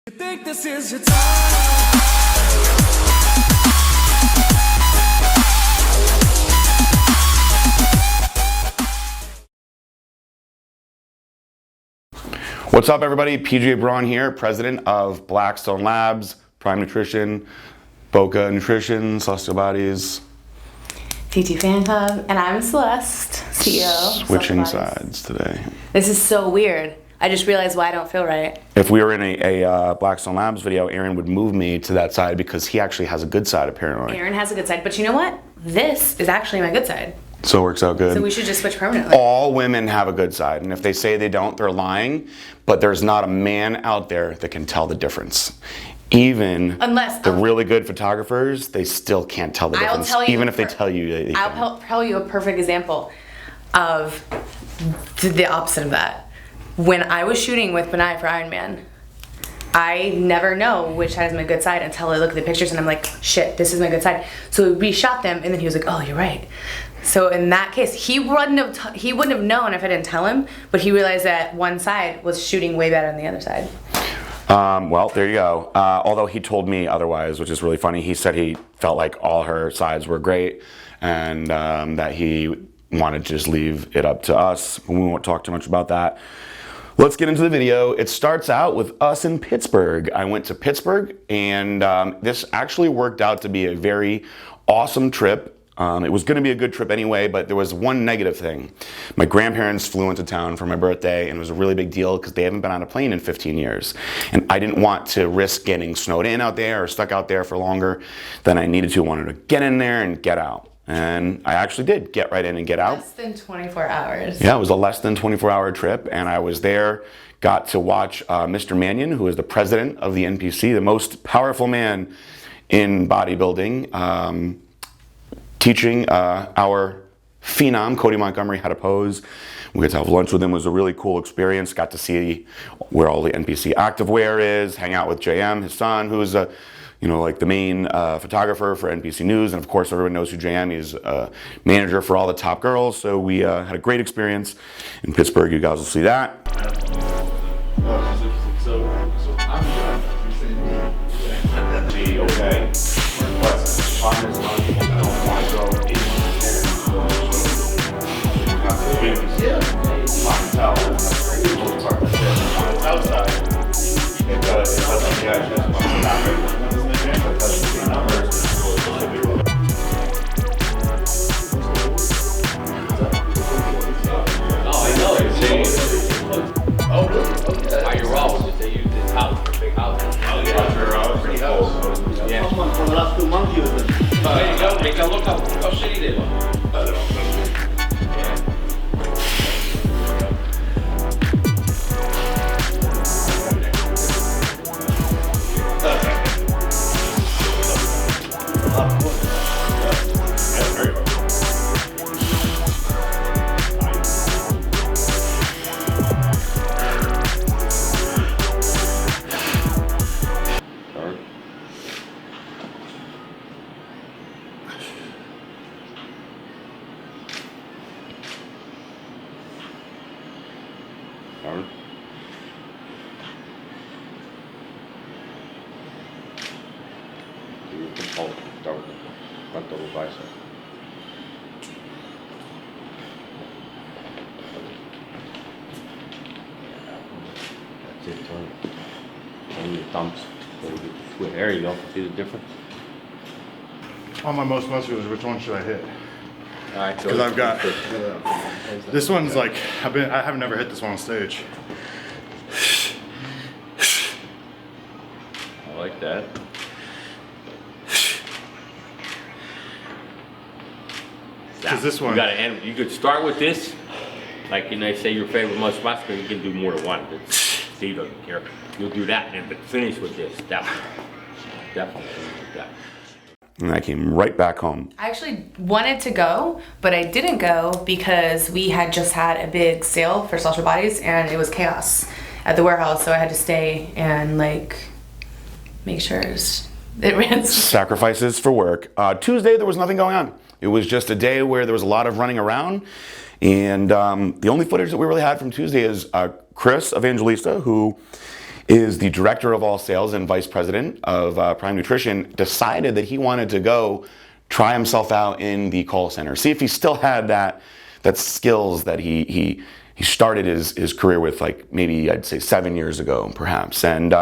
You think this is your time? What's up, everybody? PJ Braun here, president of Blackstone Labs, Prime Nutrition, Boca Nutrition, Celestial Bodies. TT Fan Club, and I'm Celeste, CEO. Switching sides today. This is so weird. I just realized why I don't feel right. If we were in a Blackstone Labs video, Aaron would move me to that side because he actually has a good side, apparently. Aaron has a good side, but you know what? This is actually my good side. So it works out good. So we should just switch permanently. All women have a good side, and if they say they don't, they're lying. But there's not a man out there that can tell the difference. Even the really good photographers, they still can't tell the difference. Even if they tell you they can. I'll tell you a perfect example of the opposite of that. When I was shooting with Benai for Iron Man, I never know which side is my good side until I look at the pictures and I'm like, shit, this is my good side. So we shot them, and then he was like, oh, you're right. So in that case, he wouldn't have known if I didn't tell him, but he realized that one side was shooting way better than the other side. Well, there you go. Although he told me otherwise, which is really funny. He said he felt like all her sides were great, and that he wanted to just leave it up to us. We won't talk too much about that. Let's get into the video. It starts out with us in Pittsburgh. I went to Pittsburgh, and this actually worked out to be a very awesome trip. It was going to be a good trip anyway, but there was one negative thing. My grandparents flew into town for my birthday, and it was a really big deal because they haven't been on a plane in 15 years. And I didn't want to risk getting snowed in out there or stuck out there for longer than I needed to. I wanted to get in there and get out. And I actually did get right in and get out. Less than 24 hours. Yeah, it was a less than 24-hour trip, and I was there, got to watch Mr. Manion, who is the president of the NPC, the most powerful man in bodybuilding, teaching our phenom, Cody Montgomery, how to pose. We got to have lunch with him. It was a really cool experience. Got to see where all the NPC activewear is, hang out with JM, his son, who's like the main photographer for NPC News. And of course, everyone knows who JM is, manager for all the top girls. So we had a great experience in Pittsburgh. You guys will see that. Okay. There you go, make a look how shitty they look. Start with the front double bicep. That's it, turn it. Turn your thumbs. There you go. See the difference? On my most musculars, which one should I hit? Alright, Because I've got this one's like I have never hit this one on stage. I like that. Because this one, You gotta end. You could start with this, like they say your favorite most muscular. You can do more than one. Steve doesn't care. You'll do that, and but finish with this. Definitely like that. And I came right back home. I actually wanted to go, but I didn't go because we had just had a big sale for Celestial Bodies, and it was chaos at the warehouse, so I had to stay and make sure it ran. Sacrifices for work. Tuesday, there was nothing going on. It was just a day where there was a lot of running around. And the only footage that we really had from Tuesday is Chris Evangelista, who is the director of all sales and vice president of Prime Nutrition, decided that he wanted to go try himself out in the call center, see if he still had that skills that he started his career with, like maybe I'd say 7 years ago, perhaps. And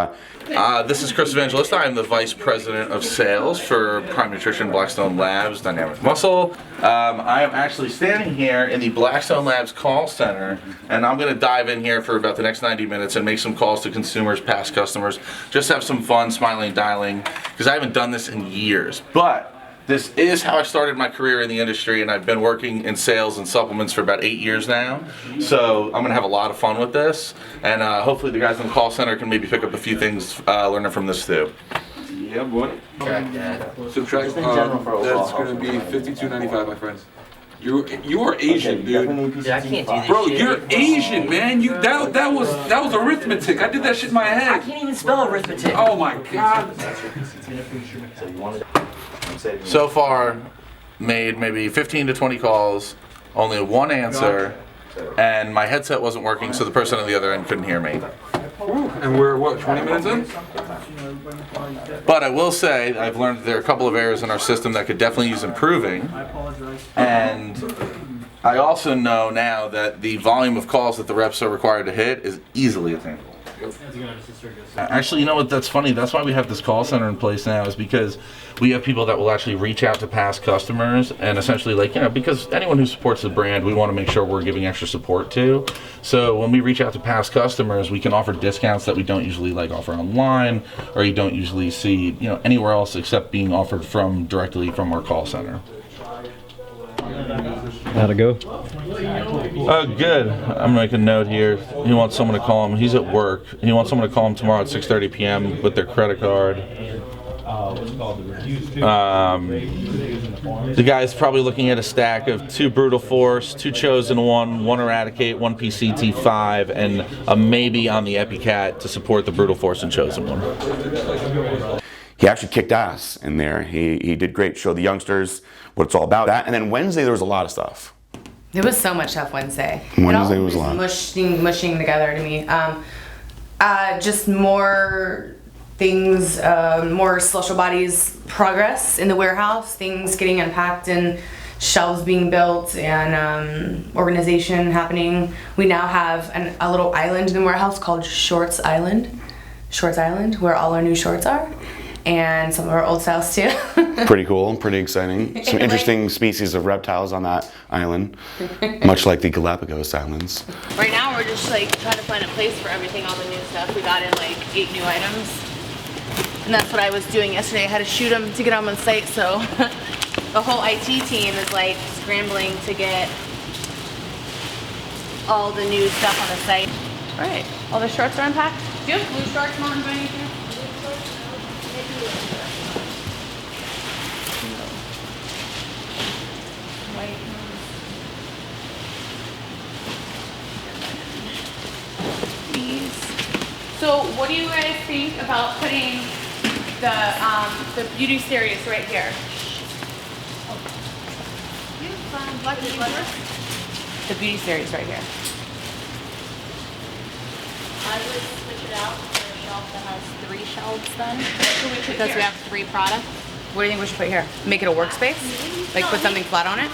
this is Chris Evangelista. I'm the Vice President of Sales for Prime Nutrition, Blackstone Labs, Dynamic Muscle. I am actually standing here in the Blackstone Labs call center, and I'm going to dive in here for about the next 90 minutes and make some calls to consumers, past customers, just have some fun, smiling, dialing, because I haven't done this in years. But this is how I started my career in the industry, and I've been working in sales and supplements for about 8 years now. So I'm going to have a lot of fun with this, and hopefully the guys in the call center can maybe pick up a few things learning from this too. Yeah, boy. Subtract. That's going to be $52.95, my friends. You are Asian, dude. Yeah, I can't do this Bro, shit. you're Asian, man. That was arithmetic. I did that shit in my I head. can't even spell arithmetic. Oh my god. So far, made maybe 15 to 20 calls, only one answer, and my headset wasn't working, so the person on the other end couldn't hear me. And we're what, 20 minutes in? But I will say, I've learned there are a couple of errors in our system that could definitely use improving. And I also know now that the volume of calls that the reps are required to hit is easily attainable. Actually, you know what, that's funny. That's why we have this call center in place now, is because we have people that will actually reach out to past customers and essentially, like, you know, because anyone who supports the brand, we want to make sure we're giving extra support to. So when we reach out to past customers, we can offer discounts that we don't usually like offer online, or you don't usually see, you know, anywhere else except being offered directly from our call center. How'd it go? Good. I'm making a note here. He wants someone to call him. He's at work. He wants someone to call him tomorrow at 6:30 p.m. with their credit card. The guy's probably looking at a stack of 2 Brutal Force, 2 Chosen 1 Eradicate, 1 PCT5, and a maybe on the EpiCat to support the Brutal Force and Chosen 1. he actually kicked ass in there. He did great. Showed the youngsters what it's all about. And then Wednesday there was a lot of stuff. There was so much stuff Wednesday. Wednesday was a lot. Mushing together to me. Just more things, more social bodies progress in the warehouse, things getting unpacked and shelves being built and organization happening. We now have a little island in the warehouse called Shorts Island, where all our new shorts are. And some of our old styles too. Pretty cool, pretty exciting. Some interesting species of reptiles on that island, much like the Galapagos Islands. Right now we're just like trying to find a place for everything, all the new stuff. We got in like 8 new items. And that's what I was doing yesterday. I had to shoot them to get them on the site, so the whole IT team is like scrambling to get all the new stuff on the site. All right, all the shorts are unpacked. Do you have blue shorts, Mom? Do I need to? So what do you guys think about putting the beauty series right here? The beauty series right here. I would switch it out for a shelf that has 3 shelves then, What should we put because here? we have 3 products. What do you think we should put here? Make it a workspace? Like put something flat on it?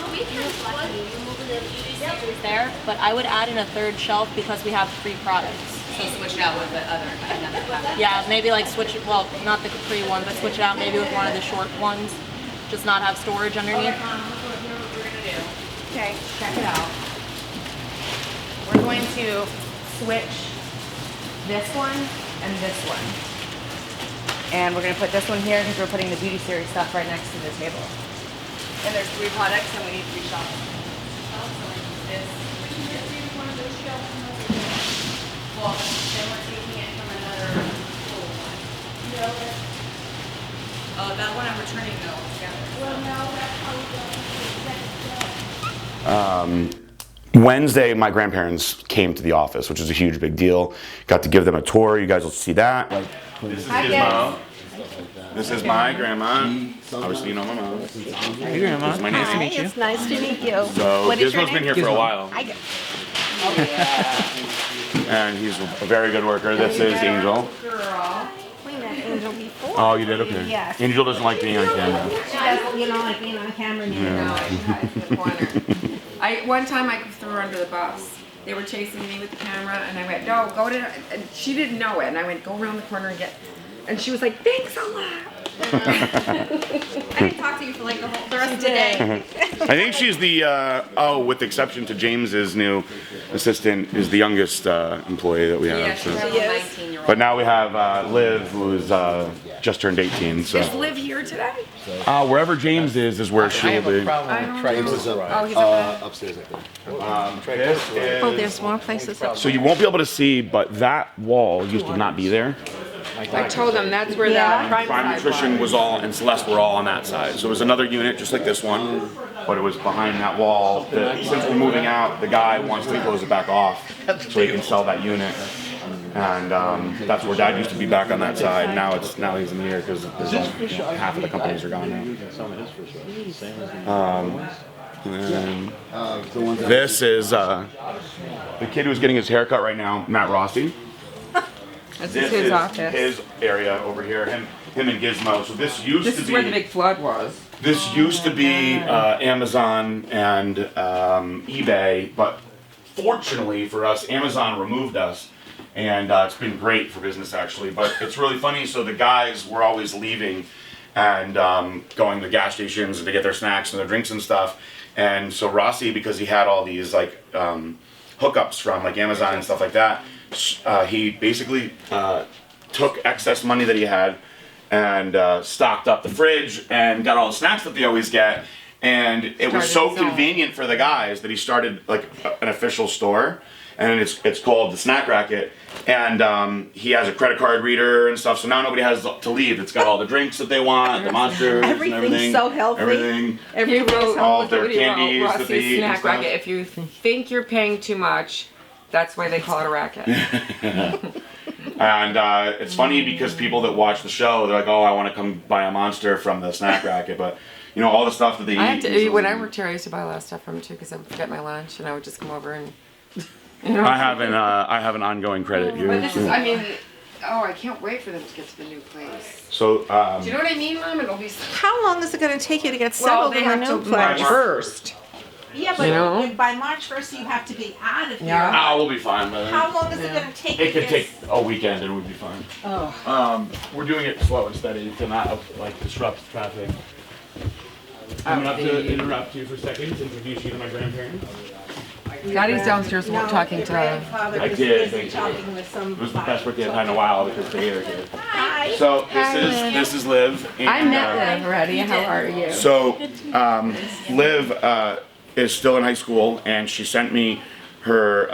Is there, but I would add in a 3rd shelf because we have 3 products. So switch it out with the other. Yeah, maybe like switch it, well, not the Capri one, but switch it out maybe with one of the short ones. Just not have storage underneath. Okay, check it out. We're going to switch this one and this one. And we're going to put this one here because we're putting the beauty series stuff right next to the table. And there's 3 products and we need 3 shelves. Well, then we're taking it from another full one. Oh, that one I'm returning though. Well, no, that's how we go. Wednesday, my grandparents came to the office, which is a huge big deal. Got to give them a tour. You guys will see that. This is his mom. This is my grandma. Obviously, you know my mom. Hey, Grandma. This is my niece. Nice to meet you. It's nice to meet you. So What is your Gizmo's been name? here for a while. and he's a very good worker. This is Angel. We met Angel before. Oh, you did? Okay. Yes. Angel doesn't like being on camera. She doesn't, like being on camera anymore. One time I threw her under the bus. They were chasing me with the camera, and I went, no, go to, and she didn't know it, and I went, go around the corner and get, and she was like, thanks a lot. I didn't talk to you for like the rest of the day. I think she's the, with the exception to James's new assistant, is the youngest employee that we have. Yeah, so. she's a 19-year-old. But now we have Liv, who's just turned 18. So Is Liv here today? wherever James is where she'll be. Oh, he's up Upstairs, I think. This is, Oh, there's more places up. so you won't be able to see, but that wall used to not be there. I told them that's where Yeah. the prime Prime side Nutrition was all, and Celeste were all on that side. So it was another unit just like this one, but it was behind that wall. Since we're moving out, the guy wants to close it back off so he can sell that unit. And that's where Dad used to be, back on that side. Now he's in here because half of the companies are gone now. And this is the kid who's getting his haircut right now, Matt Rossi. This This is his is office. his area over here. Him and Gizmo. So this used This to is be where the big flood was. this used to be Amazon and eBay, but fortunately for us, Amazon removed us, and it's been great for business actually. But it's really funny. So the guys were always leaving and going to gas stations to get their snacks and their drinks and stuff. And so Rossi, because he had all these like hookups from like Amazon and stuff like that, he basically took excess money that he had and stocked up the fridge and got all the snacks that they always get. And it was so Started his own. convenient for the guys that he started like an official store, and it's called the Snack Racket. And he has a credit card reader and stuff, so now nobody has to leave. It's got all the drinks that they want, the monsters, and Everything's everything. so healthy. Everything. He wrote All of their candies that they eat and snack stuff. racket. If you think you're paying too much, that's why they call it a racket. And it's funny because people that watch the show, they're like, "Oh, I want to come buy a Monster from the Snack Racket," but all the stuff that they I eat. have to, when I worked here, I used to buy a lot of stuff from him too because I would forget my lunch and I would just come over and. I have an ongoing credit here. But this is, I mean, I can't wait for them to get to the new place. So Do you know what I mean, Mom? It'll be. How long is it going to take you to get Well, settled they in the have new to place? March 1st. Yeah, but You know? by March 1st you have to be out of here. Yeah. we'll be fine by then. How long is it going to take? It to could get take a weekend and we'd be fine. Oh. We're doing it slow and steady to not like disrupt traffic. I'm gonna have to interrupt you for seconds, introduce you to my grandparents. Daddy's downstairs No, talking your to. grandfather I was did, busy thank you. talking with some. It was the best birthday I've had in a while because the hair here. Hi. So this is Liv. And, I met them already. How are you? So Liv is still in high school, and she sent me her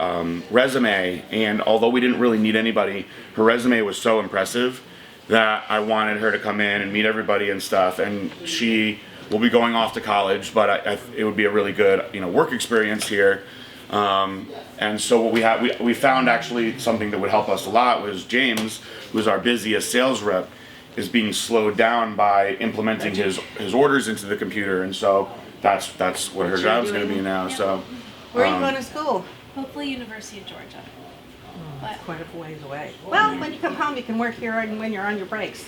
resume. And although we didn't really need anybody, her resume was so impressive that I wanted her to come in and meet everybody and stuff. And she will be going off to college, but it would be a really good work experience here. And so what we found actually something that would help us a lot was James, who's our busiest sales rep, is being slowed down by implementing his orders into the computer, and so that's what her job's going to be now. So Where are you going to school? Hopefully University of Georgia. But Quite a ways away. Well, when you come home, you can work here and when you're on your breaks.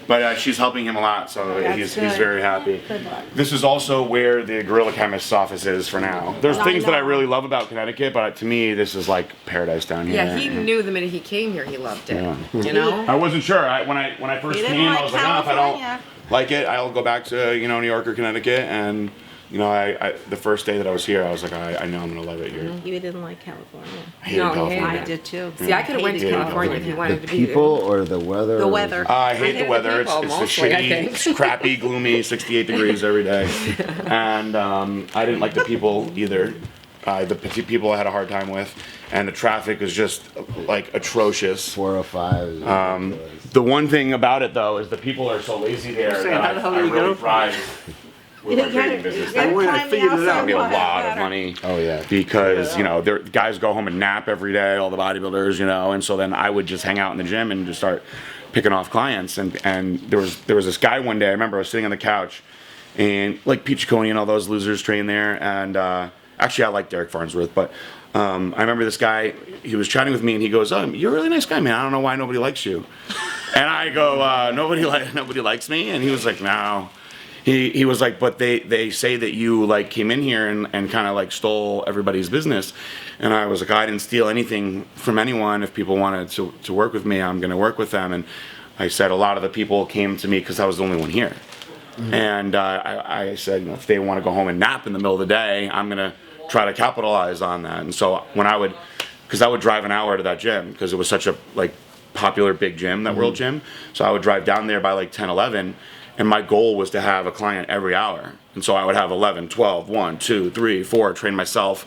but she's helping him a lot, so That's he's good. very happy. Good luck. This is also where the Gorilla Chemist's office is for now. There's I things that I know. really love about Connecticut, but to me this is like paradise down here. Yeah, he knew the minute he came here, he loved it. Yeah. You know. I wasn't sure. When I first He didn't came, like I was like, oh, if I don't California. like it, I'll go back to New York or Connecticut. And I the first day that I was here, I was like, I know I'm gonna love it here. You didn't like California. I hated No, he California. hated I did too. See, I could have went to Yeah. California if he The wanted to be people there. or the weather? The or- weather. I hate hate the the weather. people, It's the mostly, I shitty, think. crappy, gloomy, 68 degrees every day. And I didn't like the people either. The people I had a hard time with, and the traffic was just like atrocious. 405. The one thing about it though is the people are so lazy there that I really thrive with my trading business. I Get a lot of money. Oh, yeah. Because the guys go home and nap every day, all the bodybuilders, and so then I would just hang out in the gym and just start picking off clients. And there was this guy one day. I remember I was sitting on the couch, and like Pete Ciccone and all those losers train there. And actually, I like Derek Farnsworth, but I remember this guy, he was chatting with me and he goes, "Oh, you're a really nice guy, man. I don't know why nobody likes you." And I go, nobody likes me? And he was like, "No." He was like, "But they say that you like came in here and kind of like stole everybody's business." And I was like, "I didn't steal anything from anyone. If people wanted to work with me, I'm going to work with them." And I said a lot of the people came to me because I was the only one here. Mm-hmm. And I said, if they want to go home and nap in the middle of the day, I'm going to try to capitalize on that. And so when I would drive an hour to that gym because it was such a like popular big gym, that World Gym. So I would drive down there by like 10, 11. And my goal was to have a client every hour. And so I would have 11, 12, 1, 2, 3, 4, train myself.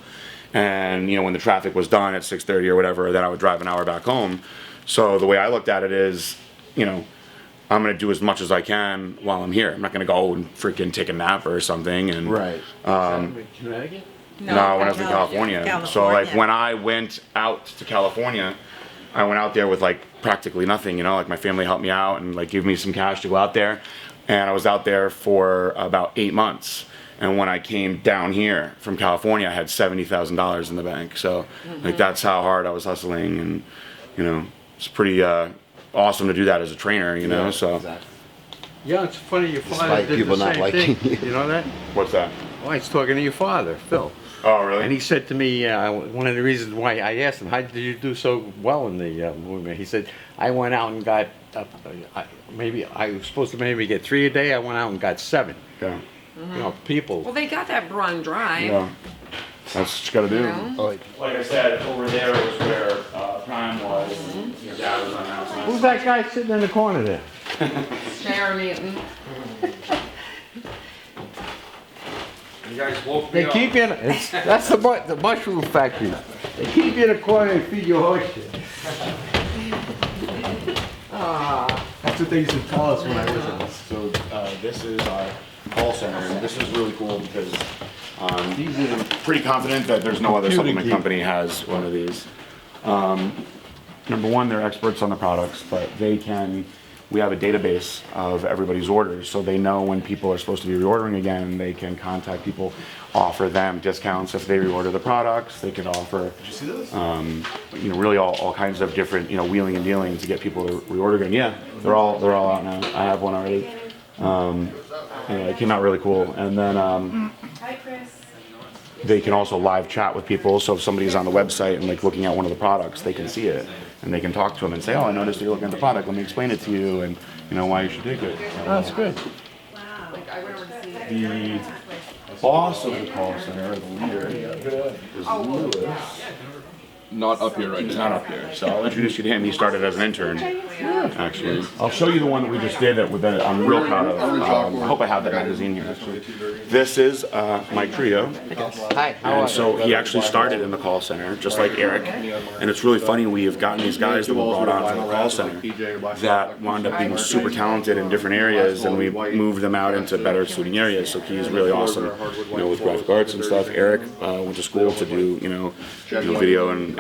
And, when the traffic was done at 6:30 or whatever, then I would drive an hour back home. So the way I looked at it is, I'm going to do as much as I can while I'm here. I'm not going to go and freaking take a nap or something. And Right. Connecticut? No, when I was in California. So like when I went out to California, I went out there with like practically nothing, like my family helped me out and like give me some cash to go out there. And I was out there for about 8 months. And when I came down here from California, I had $70,000 in the bank. So like that's how hard I was hustling. And, it's pretty awesome to do that as a trainer, so. Exactly. Yeah, it's funny, your father Despite did people the not same liking thing. you. You know that? What's that? Well, I was talking to your father, Phil. Oh, really? And he said to me, one of the reasons why I asked him, how did you do so well in the movement? He said, I went out and got, I was supposed to maybe get 3 a day. I went out and got 7. Yeah. People. Well, they got that Braun drive. Yeah. That's what you gotta do. Oh, Like I said, over there was where Prime was. Your dad was on that side. Who's that guy sitting in the corner there? Jeremy. You guys woke me They up. keep you in, that's the mushroom factory. They keep you in the corner and feed you horse shit. That's what they used to tell us when I was in this. So this is our call center, and this is really cool because I'm pretty confident that there's no other supplement company has one of these. Number one, they're experts on the products, but we have a database of everybody's orders, so they know when people are supposed to be reordering again. They can contact people, offer them discounts if they reorder the products. They could offer, really all kinds of different, wheeling and dealing to get people to reorder again. Yeah, they're all out now. I have one already. It came out really cool. And then Hi, Chris. they can also live chat with people. So if somebody's on the website and like looking at one of the products, they can see it and they can talk to them and say, "Oh, I noticed you're looking at the product. Let me explain it to you, and why you should take it." That's good. The boss of the call center, or the leader, is Lewis. Not up here right He's now. not up here, so I'll introduce you to him. He started as an intern, actually. I'll show you the one that we just did that I'm real proud of. I hope I have that magazine here, actually. This is my trio. Hi. And so he actually started in the call center, just like Eric. And it's really funny, we have gotten these guys that were brought on from the call center that wound up being super talented in different areas, and we moved them out into better suiting areas. So he's really awesome, with graphic arts and stuff. Eric went to school to do, video and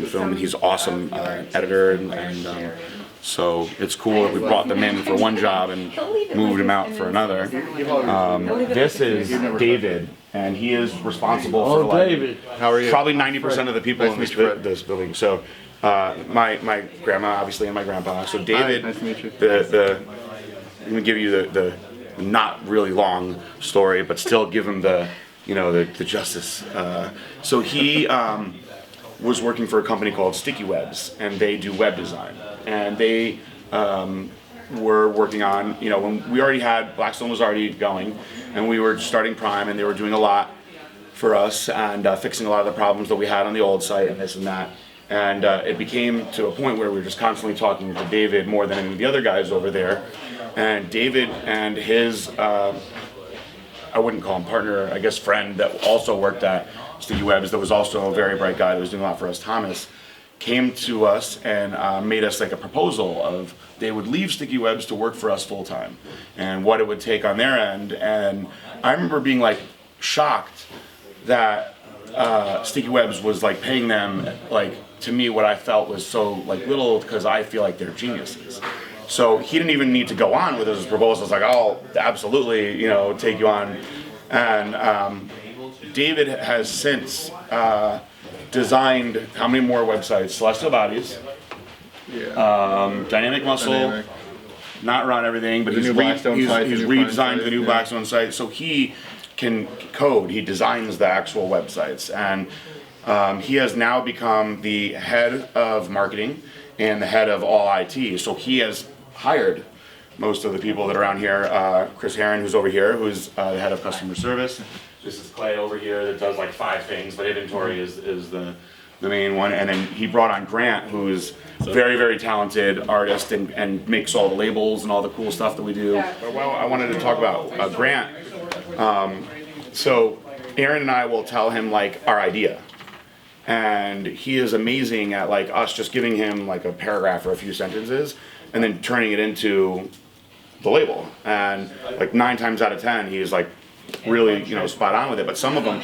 film, and he's awesome editor, and so it's cool that we brought them in for one job and moved him out for another. This is David, and he is responsible for David. How are you? probably 90% of the people in this building. So my grandma, obviously, and my grandpa. So David, Nice to meet you. I'm gonna give you the not really long story, but still give him the justice. So he was working for a company called Sticky Webs, and they do web design. And they were working on, when we already had, Blackstone was already going, and we were starting Prime, and they were doing a lot for us, and fixing a lot of the problems that we had on the old site, and this and that. And it became to a point where we were just constantly talking to David more than any of the other guys over there. And David and his, I wouldn't call him partner, I guess friend, that also worked at Sticky Webs, that was also a very bright guy that was doing a lot for us, Thomas, came to us and made us like a proposal of they would leave Sticky Webs to work for us full time and what it would take on their end. And I remember being like shocked that Sticky Webs was like paying them like, to me, what I felt was so like little, because I feel like they're geniuses. So he didn't even need to go on with his proposals. Like, I'll absolutely, take you on. And David has since designed how many more websites? Celestial Bodies, Dynamic Muscle, Dynamic. not run everything, but The he's, new Blackstone site, he's the new redesigned Prime the new site, Blackstone site. So he can code, he designs the actual websites. And he has now become the head of marketing and the head of all IT. So he has hired most of the people that are around here. Chris Herron, who's over here, who's the head of customer service. This is Clay over here that does like 5 things, but inventory is the main one. And then he brought on Grant, who's very, very talented artist and makes all the labels and all the cool stuff that we do. Well, I wanted to talk about Grant. So Aaron and I will tell him like our idea. And he is amazing at like us just giving him like a paragraph or a few sentences and then turning it into the label. And like 9 times out of 10, he's like really, spot on with it. But some of them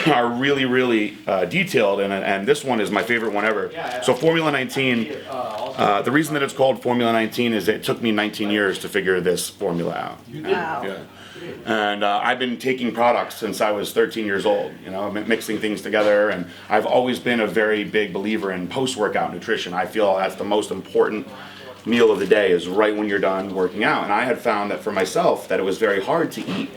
are really, really detailed, and this one is my favorite one ever. So Formula 19, the reason that it's called Formula 19 is it took me 19 years to figure this formula out. Wow. Yeah. And I've been taking products since I was 13 years old, mixing things together, and I've always been a very big believer in post-workout nutrition. I feel that's the most important meal of the day is right when you're done working out. And I had found that for myself that it was very hard to eat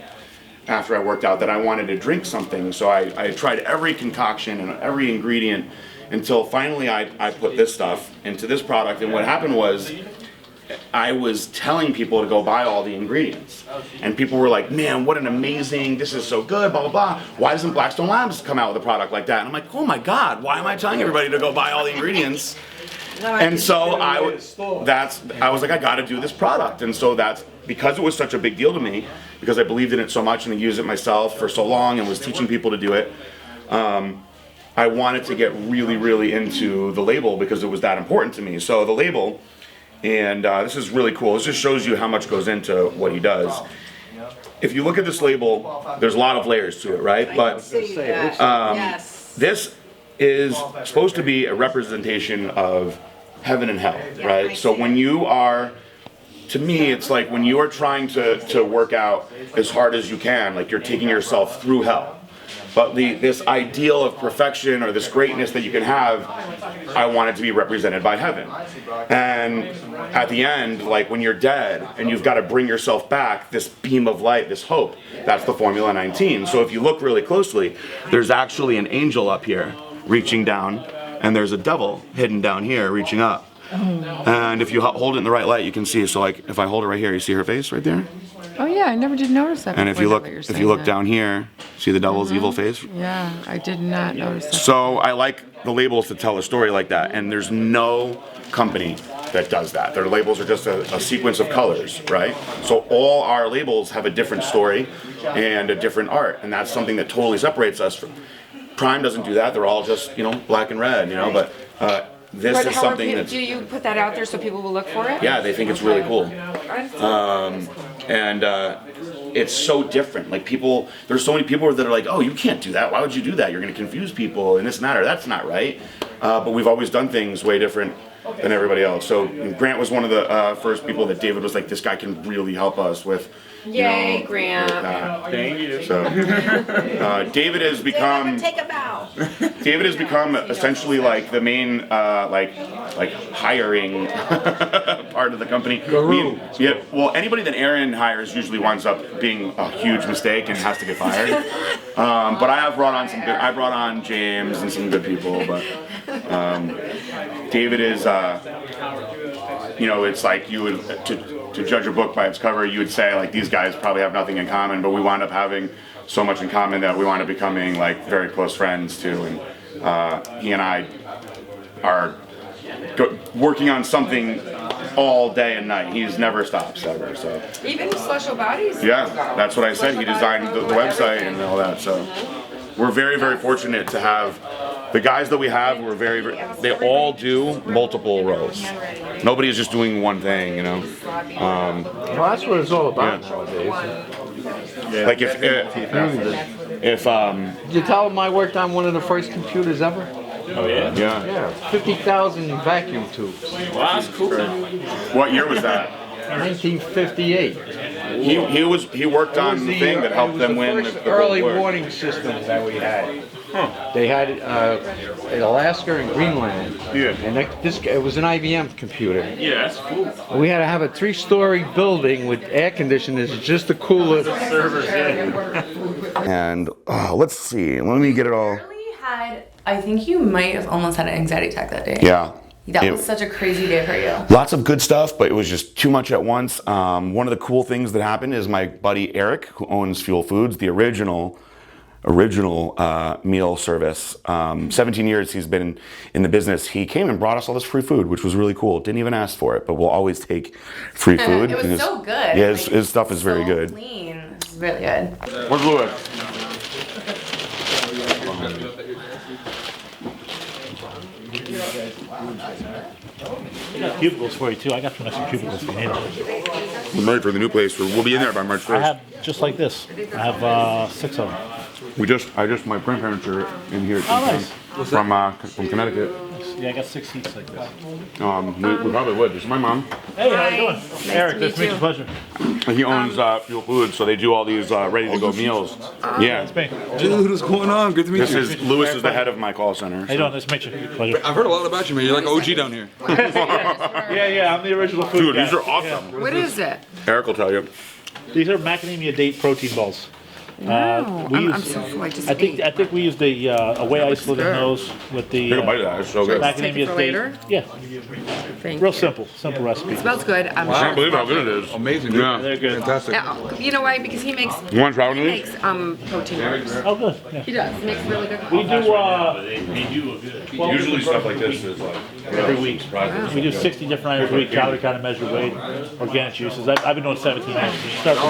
after I worked out, that I wanted to drink something. So I tried every concoction and every ingredient until finally I put this stuff into this product. And what happened was I was telling people to go buy all the ingredients. And people were like, man, what an amazing, this is so good, blah, blah, blah. Why doesn't Blackstone Labs come out with a product like that? And I'm like, oh my God, why am I telling everybody to go buy all the ingredients? And so I was like, I got to do this product. And so that's because it was such a big deal to me, because I believed in it so much and I used it myself for so long and was teaching people to do it. I wanted to get really, really into the label because it was that important to me. So the label, and this is really cool. This just shows you how much goes into what he does. If you look at this label, there's a lot of layers to it, right? But this is supposed to be a representation of heaven and hell, right? So when you are, to me, it's like when you are trying to work out as hard as you can, like you're taking yourself through hell. But this ideal of perfection or this greatness that you can have, I want it to be represented by heaven. And at the end, like when you're dead and you've got to bring yourself back, this beam of light, this hope, that's the Formula 19. So if you look really closely, there's actually an angel up here reaching down, and there's a devil hidden down here reaching up. And if you hold it in the right light, you can see. So like if I hold it right here, you see her face right there? Oh yeah, I never did notice that. And if you look down here, see the devil's evil face? Yeah, I did not notice that. So I like the labels to tell a story like that, and there's no company that does that. Their labels are just a sequence of colors, right? So all our labels have a different story and a different art, and that's something that totally separates us from. Prime doesn't do that. They're all just, black and red, but this is something that's... Do you put that out there so people will look for it? Yeah, they think it's really cool. And it's so different. Like there's so many people that are like, oh, you can't do that. Why would you do that? You're going to confuse people and this and that, or that's not right. But we've always done things way different than everybody else. So Grant was one of the first people that David was like, this guy can really help us with. Yay, Grant. Thank you. So David has become... Take a bow. David has become essentially like the main like hiring part of the company. Yeah, well, anybody that Aaron hires usually winds up being a huge mistake and has to get fired. But I have brought on I brought on James and some good people, but David is it's like you would to judge a book by its cover, you would say like these guys probably have nothing in common, but we wound up having so much in common that we wound up becoming like very close friends too. And he and I are working on something all day and night. He's never stops ever. So Even Celestial Bodies? yeah, that's what I said. He designed the website and all that. So we're very, very fortunate to have the guys that we have. We're they all do multiple roles. Nobody is just doing one thing, Well, that's what it's all about nowadays. Like if Did you tell them I worked on one of the first computers ever? Oh yeah? Yeah, 50,000 vacuum tubes. Wow, that's cool. what year was that? 1958. He worked on the thing that helped them win the the early Gold War. warning system that we had. They had in Alaska and Greenland. Yeah. And it was an IBM computer. Yeah, that's cool. We had to have a 3-story building with air conditioners just to cool it. Servers, yeah. And let's see. Let me get it all. I think you might have almost had an anxiety attack that day. Yeah. That was such a crazy day for you. Lots of good stuff, but it was just too much at once. One of the cool things that happened is my buddy Eric, who owns Fuel Foods, the original meal service. 17 years he's been in the business. He came and brought us all this free food, which was really cool. Didn't even ask for it, but we'll always take free food. It was so good. Yeah, his stuff is very good. Clean. It's really good. Where's Louis? I got cubicles for you too. I got some extra cubicles if you need them. We're ready for the new place. We'll be in there by March 1st. I have just like this. I have 6 of them. My grandparents are in here. Oh, nice. From Connecticut. Yeah, I got 6 seats like this. We probably would. This is my mom. Hey, how you doing? Eric, nice to meet you. Pleasure. He owns Fuel Foods, so they do all these ready-to-go meals. Yeah. That's me. Dude, what's going on? Good to meet you. Louis is the head of my call center. How you doing? Nice to meet you. Pleasure. I've heard a lot about you, man. You're like OG down here. Yeah, I'm the original food Dude, guy. these are awesome. What is it? Eric will tell you. These are macadamia date protein balls. No, I'm so full. I just ate. I think we used the whey isolated nose with the Take a bite of that. It's so good. Take it macadamia for date. later? Yeah, Thank real you. simple recipe. It smells good. I'm I can't sure. believe how good it is. Amazing. Yeah. They're good. Fantastic. You know why? Because he makes You want to try one of these? protein bars. Oh, good. Yeah. He does. He makes really good. We do. Usually stuff like this is like every week. We do 60 different items a week, calorie count, measure weight, organic juices. I've been doing 17 years. Started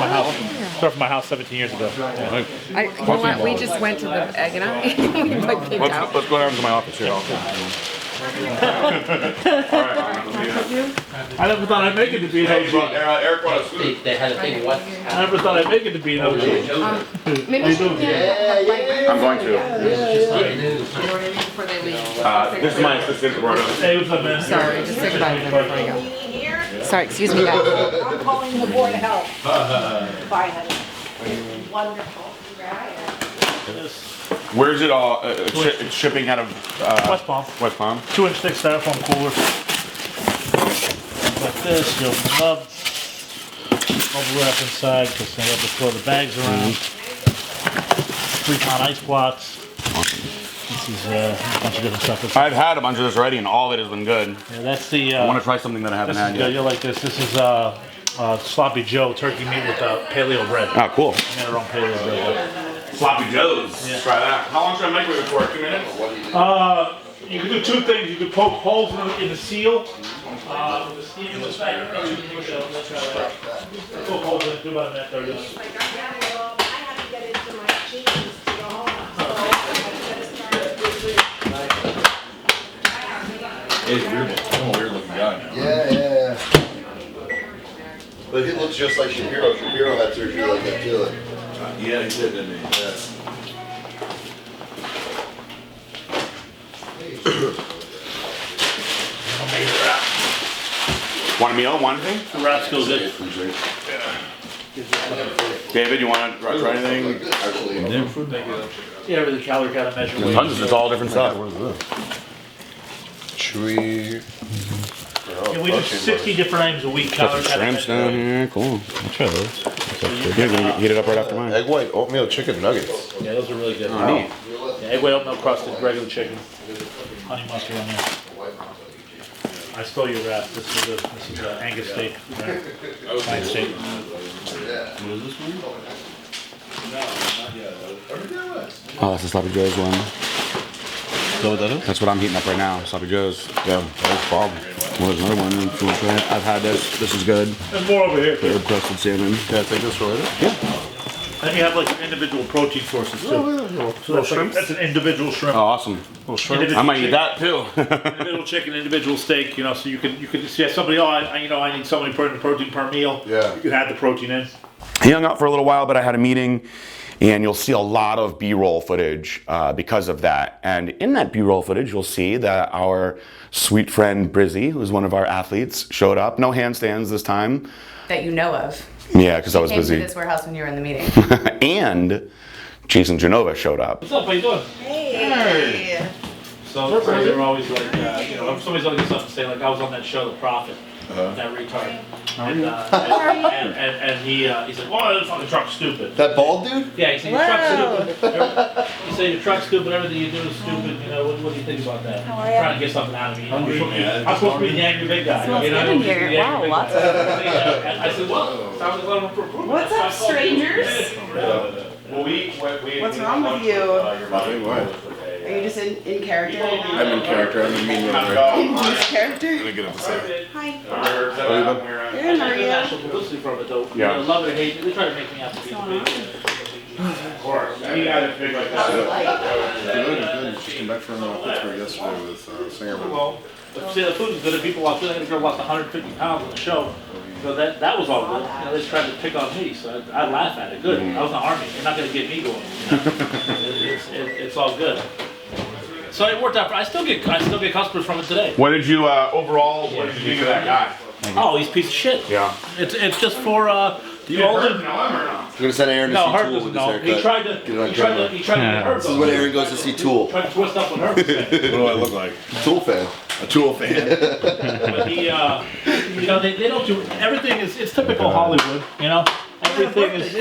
from my house 17 years ago. Yeah. You know what? We just went to the, we like picked out. Let's go down to my office here. I never thought I'd make it to be an OG. Eric brought us food. They had a thing, what? I never thought I'd make it to be an OG. Maybe you can, I'm going to. you know what I mean, before they leave. This is my assistant, Eduardo. Hey, what's up, man? Sorry, just say goodbye to them before you go. Sorry, excuse me, guys. I'm calling the board of health. Bye, honey. Wonderful. Where's it all? It's shipping out of West Palm. West Palm. 2-inch thick styrofoam cooler. Like this, you open them up. Bubble wrap inside because I have to throw the bags around. 3-pound ice blocks. This is a bunch of different stuff. I've had a bunch of this already, and all of it has been good. Yeah, that's the. I want to try something that I haven't had yet. You'll like this. This is Sloppy Joe turkey meat with paleo bread. Oh, cool. We made our own paleo bread. Sloppy Joe's. Yeah. Try that. How long should I microwave it for? 2 minutes? You can do 2 things. You can poke holes in the seal. With the steam in the side. Poke holes in it. Do about a minute. There it is. I have to get into my jeans to go home. He's weird. I'm a weird looking guy. Yeah. But he looks just like Shapiro. Shapiro had surgery like that too. Yeah, he did, didn't he? Want a meal? Want anything? The wrap's still good. David, you want to try anything? Yeah, with the calorie count measure. Tons. It's all different stuff. Chewy. Yeah, we do 60 different items a week. Got Calorie some count shrimps measure. down here. Cool. I'll try those. You're going to heat it up right after mine. Egg white oatmeal chicken nuggets. Yeah, those are really good. Oh, neat. Yeah, egg white oatmeal crusted regular chicken. Honey mustard on there. I stole your wrap. This is Angus steak. Right? Fine steak. Oh, that's the Sloppy Joe's one. That's what I'm heating up right now. Sloppy Joe's. Yeah, that's bomb. Well, there's another one. If you want to try it. I've had this. This is good. There's more over here. Herb crusted salmon. Can I take this for later? Yeah. And you have like individual protein sources too. So that's an individual shrimp. Oh, awesome. Individual I might eat chicken. that too. Individual chicken, individual steak. You know, so you can see somebody. Oh, I need so many protein per meal. Yeah. You can add the protein in. He hung out for a little while, but I had a meeting, and you'll see a lot of B-roll footage because of that. And in that B-roll footage, you'll see that our sweet friend Brizzy, who's one of our athletes, showed up. No handstands this time. That you know of. Yeah, because I was Came busy. to this warehouse when you were in the meeting. And Jason Genova showed up. What's up? How you doing? Hey. So they're always like, you know, if somebody's looking at something, say like, I was on that show, The Prophet, that retard. And he said, "Oh, the fucking truck's stupid." That bald dude? Yeah, he said your truck's stupid. He said your truck's stupid. Everything you do is stupid. You know, what do you think about that? How are you? Trying to get something out of me. I'm supposed to be the angry big guy. Smells You know, good in I'm supposed to be here. the angry Wow, big lots guy. of- And I said, well, sounds like a lot of improvement. What's up, strangers? What's wrong with you? Are you just in character? I'm in character. I'm in mean one. In this character? I'm gonna get up to say. Hi. There's international publicity from it though. Yeah. You know, love it or hate it. They try to make me out to be the big. Of course. You got it figured out. Good. Just came back from Pittsburgh yesterday with Singer. Well, see, the food is good. If people walk in, the girl lost 150 pounds on the show. So that was all good. You know, they tried to pick on me, so I laugh at it. Good. I was in the army. You're not going to get me going. You know? It's all good. So it worked out. I still get customers from it today. What did you overall? What did you think of that guy? Oh, he's a piece of shit. Yeah. It's just for the older. You're gonna send Aaron to No, see Herb Tool doesn't with his know. haircut. He tried to get Herb. This is when Aaron goes to see Tool. Tried to twist up on Herb. What do I look like? Tool fan. A Tool fan. But he, you know, they don't do everything. It's typical Hollywood. You know, everything is.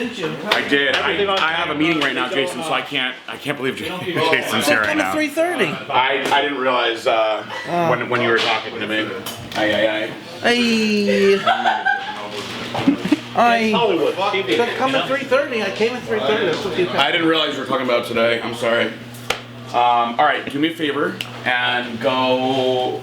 I did. I have a meeting right now, Jason, so I can't believe Jason's here right now. 3:30. I didn't realize when you were talking to me. Hollywood. Come at 3:30. I came at 3:30. That's what you I didn't realize you were talking about today. I'm sorry. All right, do me a favor and go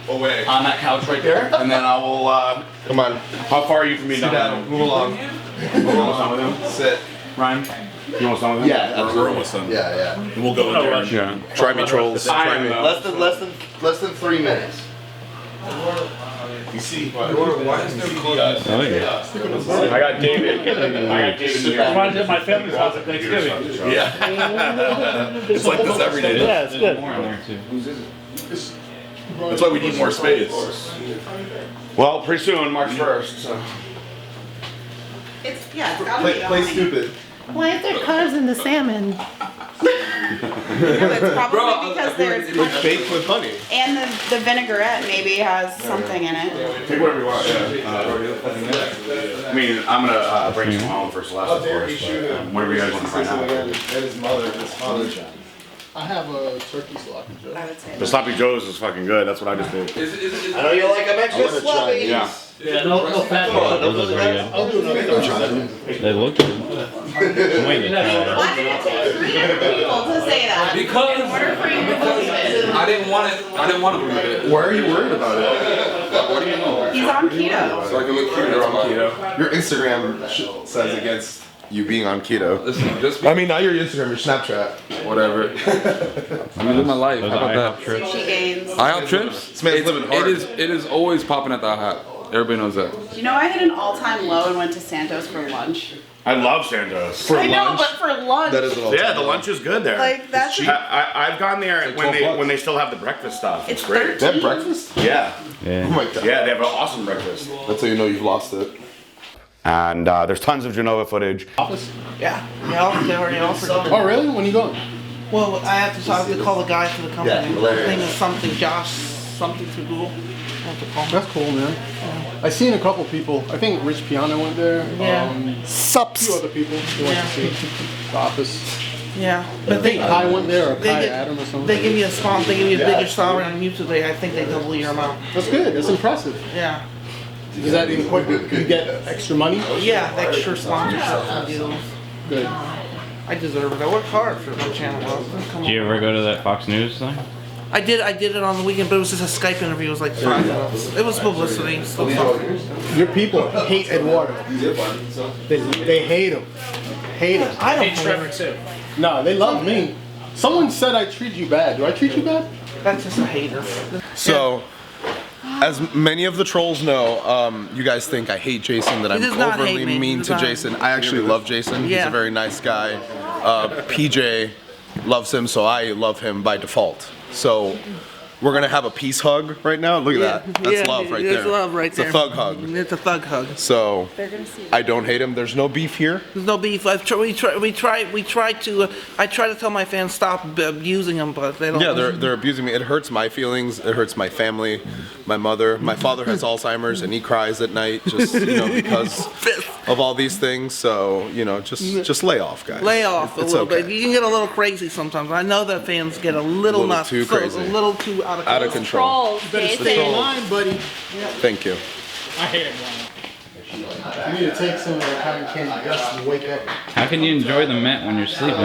Away. on that couch right there, and then I will. Come on. How far are you from me? Sit down. Move along. You almost done with him? Sit. Ryan? You almost done with him? Yeah, We're almost done. Yeah. And we'll go in there. and Yeah. Try me, trolls. Try me. Less than 3 minutes. You see, Why is there clothes? I got David. I wanted to hit my family's house at Thanksgiving. Yeah. It's like this every day. Yeah, it's good. That's why we need more space. Well, pretty soon, March 1st. So. It's gotta be Play stupid. Why is there carbs in the salmon? It's probably because there's It's baked with honey. and the vinaigrette maybe has something in it. Take whatever you want. I mean, I'm gonna bring some home for Celeste, of course. But, whatever you guys want to find out. And his mother, his father. I have a turkey sloppy Joe. I would say. The sloppy joes is fucking good. That's what I just did. I know you like them extra sloppy. Yeah. Yeah, no fat. I'll do another. They look good. Why did it take 3 people to say that? Because In order for you to believe it. I didn't want to believe it. Why are you worried about it? What do you know? He's on keto. So I can look cute. That's fine. Your Instagram says against you being on keto. Listen, just I mean, not your Instagram, your Snapchat. whatever. I'm living my life. How about that? She gains. IHOP trips. This man's living hard. It is always popping at the IHOP. Everybody knows that. You know, I hit an all-time low and went to Santos for lunch. I love Santos. I know, but for lunch. That is an all Yeah, the lunch is good there. Like, that's I've gone there when they still have the breakfast stuff. It's great. They have breakfast? Yeah. Oh my god. Yeah, they have an awesome breakfast. That's how you know you've lost it. And there's tons of Genova footage. Yeah, they already offered it. Oh, really? When are you going? Well, I have to call the guy for the company. Yeah, hilarious. His name is something, Josh, something to Google. I have to call him. That's cool, man. I seen a couple people. I think Rich Piano went there. Yeah. A Sups. few other people they went to see the office. Yeah, I but think Kai went there, or they Kai get- Adam or something. They give you a sponsor. They give you a bigger salary on YouTube. I think they double your amount. That's good. That's impressive. Yeah. Does that include you get extra money? Yeah, extra sponsorship from you. Good. I deserve it. I work hard for my channel. Do you ever go to that Fox News thing? I did it on the weekend, but it was just a Skype interview. It was like 5 minutes. It was publicity. So Your people hate Eduardo. They hate him. Hate him. I don't Trevor too. No, they love me. Someone said I treat you bad. Do I treat you bad? That's just a hater. So, as many of the trolls know, you guys think I hate Jason, that He I'm does not hate overly me. He mean does to not. Jason. I actually love Jason. He's Yeah. a very nice guy. PJ loves him, so I love him by default. So, We're gonna have a peace hug right now. Look at that. That's love right there. There's love right there. It's a thug hug. It's a thug hug. So I don't hate him. There's no beef here. There's no beef. I try to tell my fans stop abusing him, but they don't. Yeah, they're abusing me. It hurts my feelings. It hurts my family, my mother. My father has Alzheimer's and he cries at night just because of all these things. So just lay off, guys. Lay off a It's little okay. bit. You can get a little crazy sometimes. I know that fans get a little nuts, too crazy. a little too out of control. Trolls, Better Jason. stay in line, buddy. Thank you. I hate it, man. You need to take some of that cotton candy dust and wake up. How can you enjoy the mint when you're sleeping?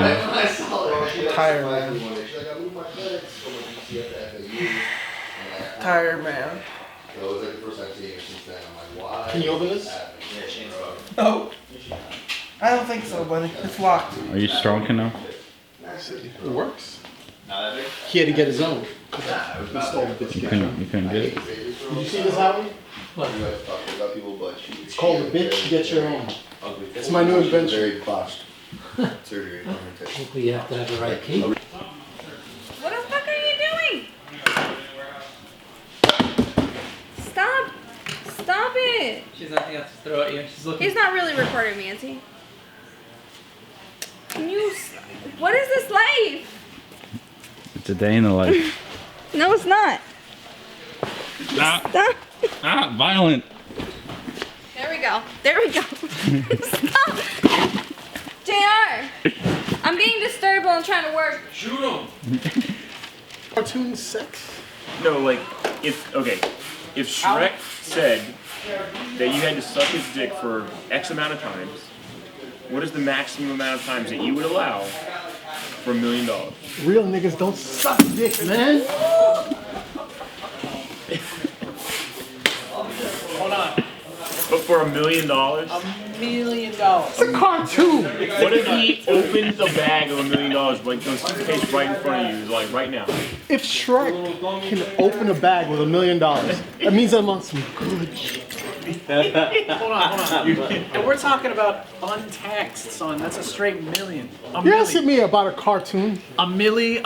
Tired, man. Tired, man. Can you open this? No. I don't think so, buddy. It's locked. Are you strong enough? It works. He had to get his own. You couldn't get it? Did you see this album? It's called The Bitch Get Your Own. It's my new invention. Very botched. Hopefully you have to have the right key. What the fuck are you doing? Stop. Stop it. She's nothing else to throw at you. She's looking. He's not really recording me, is he? Can you... What is this life? It's a day in the life. No, it's not. Stop. Violent. There we go. There we go. Stop. JR. I'm being disturbed while I'm trying to work. Shoot him. Cartoon sex? No, like, if Shrek said that you had to suck his dick for X amount of times, what is the maximum amount of times that you would allow for $1 million? Real niggas don't suck dick, man. Hold on. But for $1 million? $1 million. It's a cartoon. What if he opened the bag of $1 million, like the suitcase right in front of you, like right now? If Shrek can open a bag with $1 million, that means I'm on some good shit. Hold on. And we're talking about untaxed, son. That's a straight million. You're asking me about a cartoon? A milli.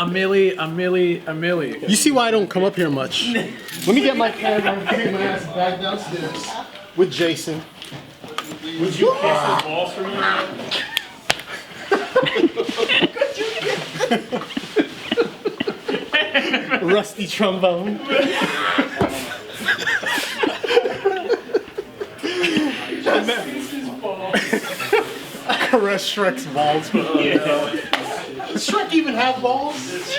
You see why I don't come up here much. Let me get my camera and take my ass back downstairs with Jason. Would you kiss his balls for me? Rusty trombone. Caress Shrek's balls. Does Shrek even have balls?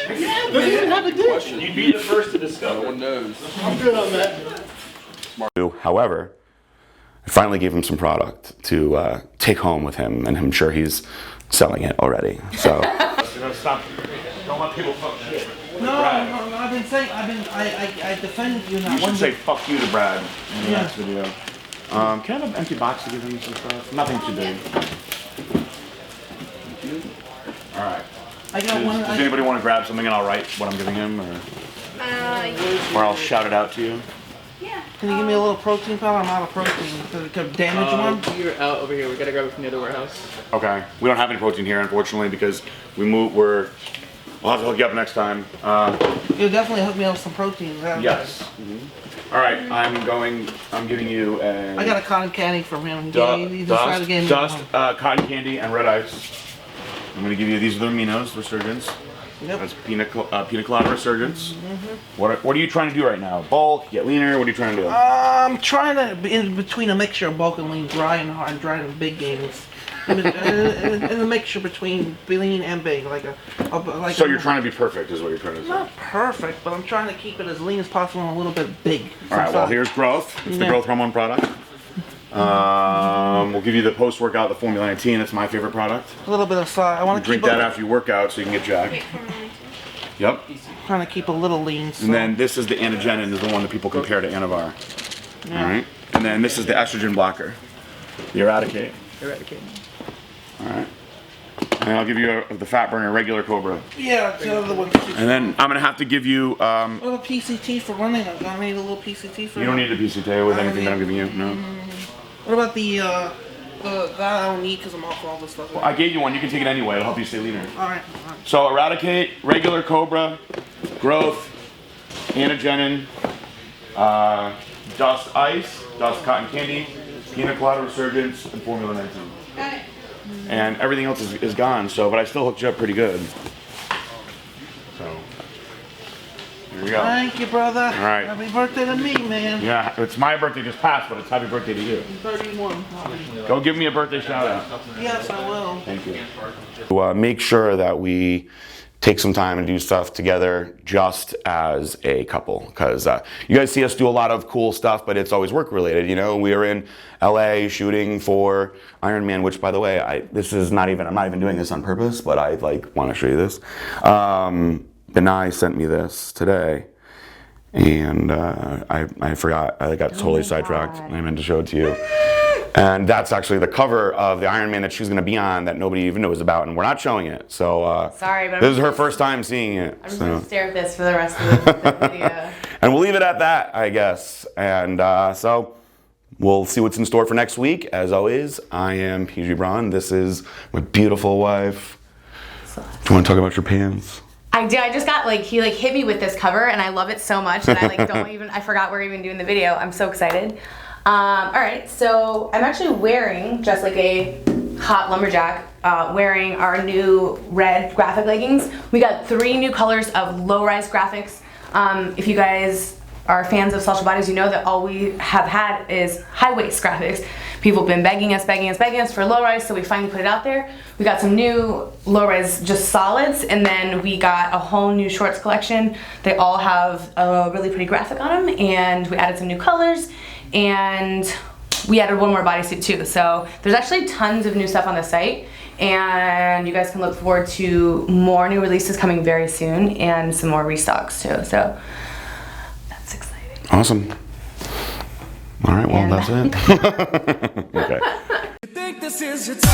Yeah, does he even have a dick? You'd be the first to discover. No one knows. I'm good on that. However, I finally gave him some product to take home with him, and I'm sure he's selling it already. So. Stop. Don't let people fuck shit. No, I've been saying, I defended you now. You should say "fuck you" to Brad in the next video. Can I have an empty box to give him some stuff? Nothing too big. All right. Does anybody want to grab something and I'll write what I'm giving him, or I'll shout it out to you? Yeah. Can you give me a little protein powder? I'm out of protein. Could damage one? You're out over here. We gotta grab it from the other warehouse. Okay. We don't have any protein here, unfortunately, because we'll have to hook you up next time. You'll definitely hook me up with some protein. Yes. Mm-hmm. All right. I'm giving you a. I got a cotton candy from him. Dust, cotton candy, and red ice. I'm going to give you, these are the aminos, resurgence. Yep. That's pina colada resurgence. Mm-hmm. What are you trying to do right now? Bulk, get leaner, what are you trying to do? I'm trying to, in between a mixture of bulk and lean, dry and hard, dry and big gains. In a mixture between lean and big, So you're trying to be perfect, is what you're trying to say? Not perfect, but I'm trying to keep it as lean as possible and a little bit big. All right, well, here's growth. It's the growth hormone product. We'll give you the post-workout, the Formula 19. That's my favorite product. A little bit of side. I want to drink that after you work out so you can get jacked. Yep. Trying to keep a little lean. So. And then this is the Anagenin, is the one that people compare to Anavar. Yeah. All right. And then this is the estrogen blocker, the Eradicate. Eradicate. All right. And I'll give you the fat burner regular Cobra. Yeah, the other one. And then I'm gonna have to give you. A little PCT for running. I need a little PCT for. You don't need a PCT with anything that I'm giving you. No. What about the that I don't need because I'm off all this stuff. Well, I gave you one. You can take it anyway. It'll help you stay leaner. All right. So Eradicate, regular Cobra, growth, Anna Jenin, Dust Ice, Dust Cotton Candy, Pina Colada Resurgence, and Formula 19. And everything else is gone, so, but I still hooked you up pretty good. So, here we go. Thank you, brother. All right. Happy birthday to me, man. Yeah, it's my birthday just passed, but it's happy birthday to you. 31. Go give me a birthday shout out. Yes, I will. Thank you. Make sure that we take some time and do stuff together just as a couple, because you guys see us do a lot of cool stuff, but it's always work related. You know, we are in LA shooting for Iron Man, which, by the way, I'm not even doing this on purpose, but I want to show you this. Benai sent me this today, and I forgot. I got totally sidetracked. I meant to show it to you. And that's actually the cover of the Iron Man that she's going to be on that nobody even knows about, and we're not showing it. So sorry, but this is her first time seeing it. I'm just going to stare at this for the rest of the video. And we'll leave it at that, I guess. And so we'll see what's in store for next week. As always, I am PG Braun. This is my beautiful wife. Do you want to talk about your pants? I did. I just got he hit me with this cover, and I love it so much that I forgot we're even doing the video. I'm so excited. All right, so I'm actually wearing, just like a hot lumberjack, wearing our new red graphic leggings. We got 3 new colors of low-rise graphics. If you guys are fans of Social Bodies, you know that all we have had is high-waist graphics. People have been begging us for low-rise, so we finally put it out there. We got some new low-rise just solids, and then we got a whole new shorts collection. They all have a really pretty graphic on them, and we added some new colors. And we added one more bodysuit too. So there's actually tons of new stuff on the site, and you guys can look forward to more new releases coming very soon and some more restocks too. So that's exciting. Awesome. All right, well, that's it. Okay. You think this is your time?